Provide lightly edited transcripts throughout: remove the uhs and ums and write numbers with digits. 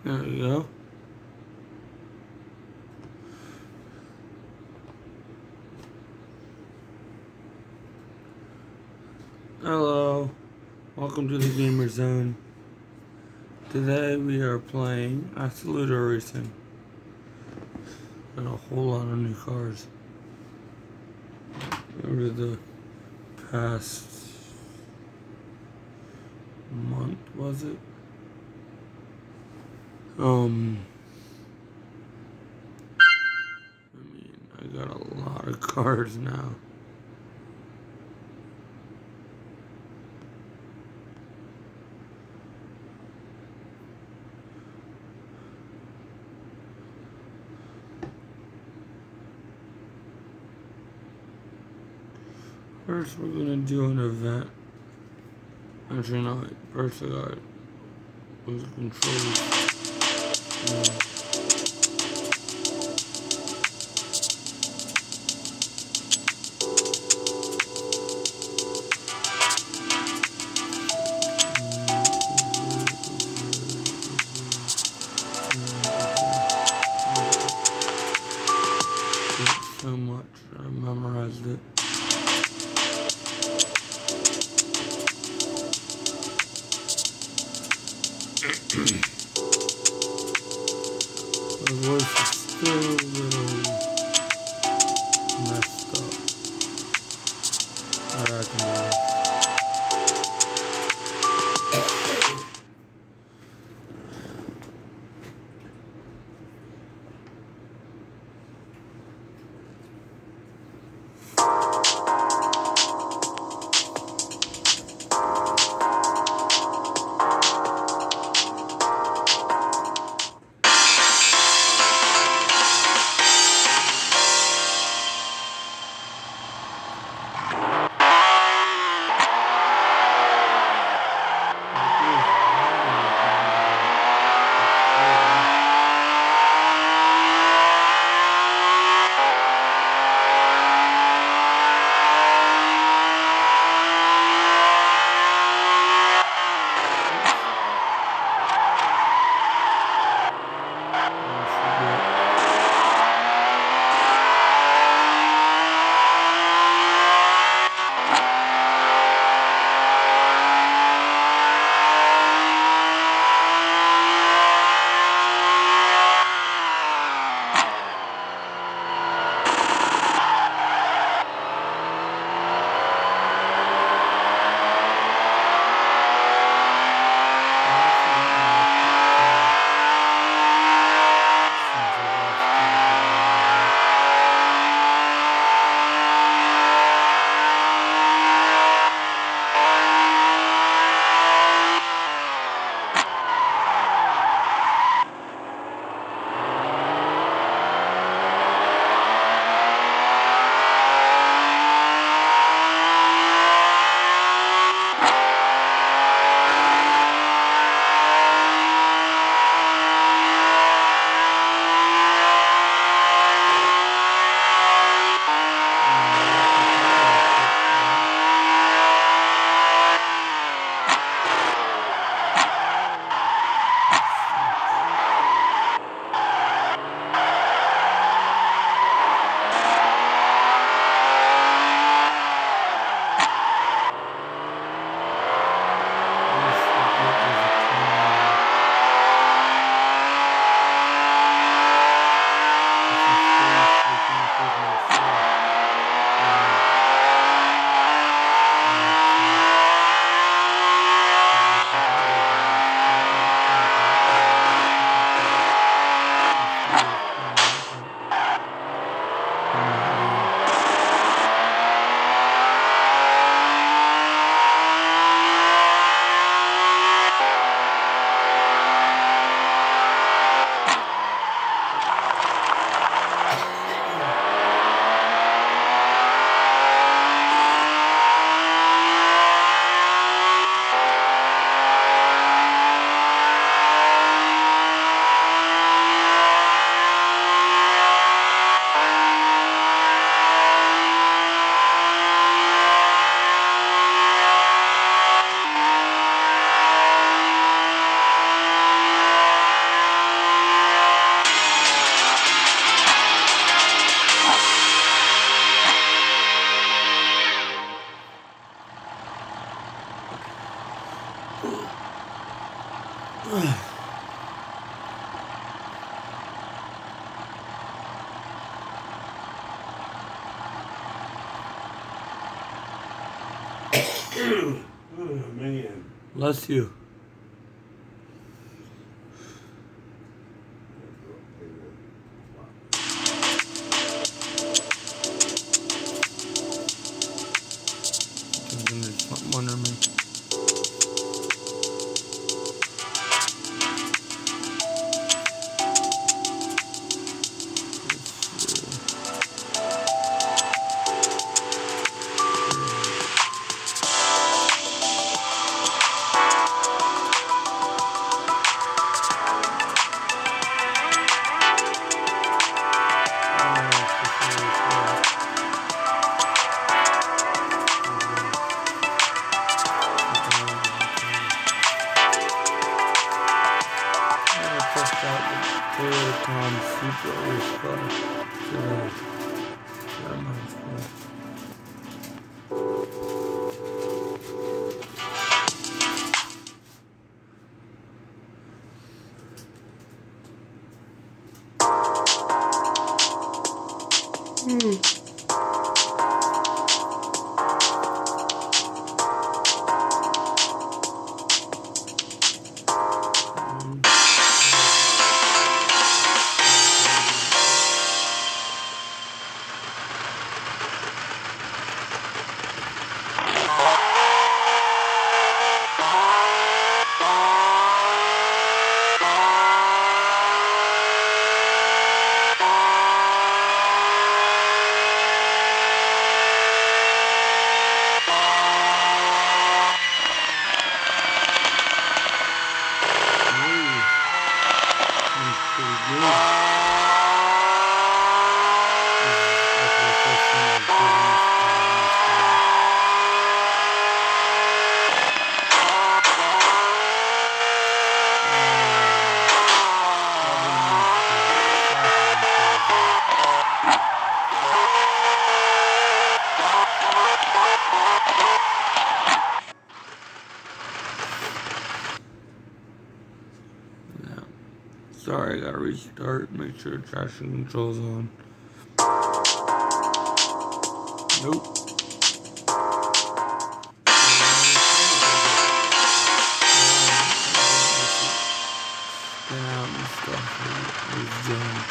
There we go. Hello, welcome to the Gamer Zone. Today we are playing Assoluto racing. And a whole lot of new cars. Over the past month, was it? I mean, I got a lot of cars now. First, we're gonna do an event. Actually, no, first I got was controls. So much, I memorized it. My voice is still a little messed up. I recognize. Oh man. Bless you. There's something under me. Super race car. That mine's cool. Sorry, I gotta restart, make sure traction control's on. Nope. Spin out and stuff. It's done.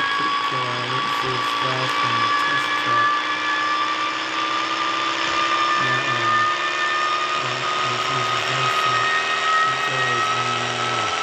electric car. It says fast on the test track. This is the test track. It's always been there.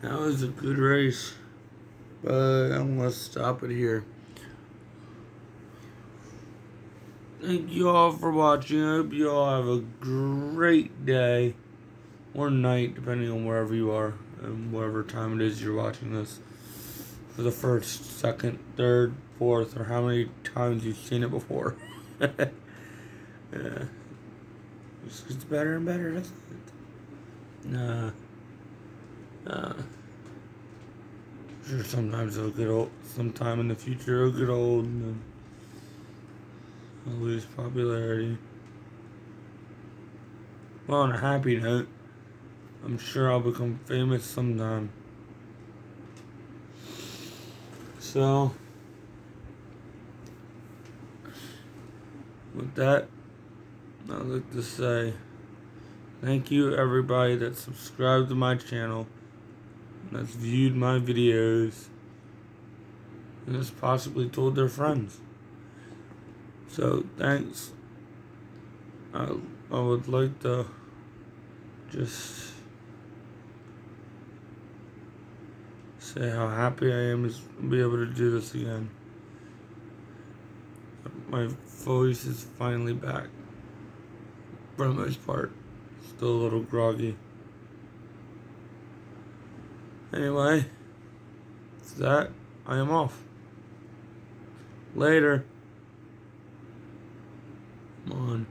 That was a good race, but I'm gonna stop it here. Thank you all for watching. I hope you all have a great day. or night, depending on wherever you are and whatever time it is you're watching this. For the first, second, third, fourth, or how many times you've seen it before. Yeah. It just gets better and better, doesn't it? Sure, sometimes it'll get old. Sometime in the future it'll get old and then I'll lose popularity. Well, on a happy note, I'm sure I'll become famous sometime. So, with that, I'd like to say thank you everybody that subscribed to my channel, that's viewed my videos, and has possibly told their friends. So, thanks. I would like to just say how happy I am to be able to do this again. My voice is finally back, for the most part. Still a little groggy. Anyway, with that, I am off. Later. Come on.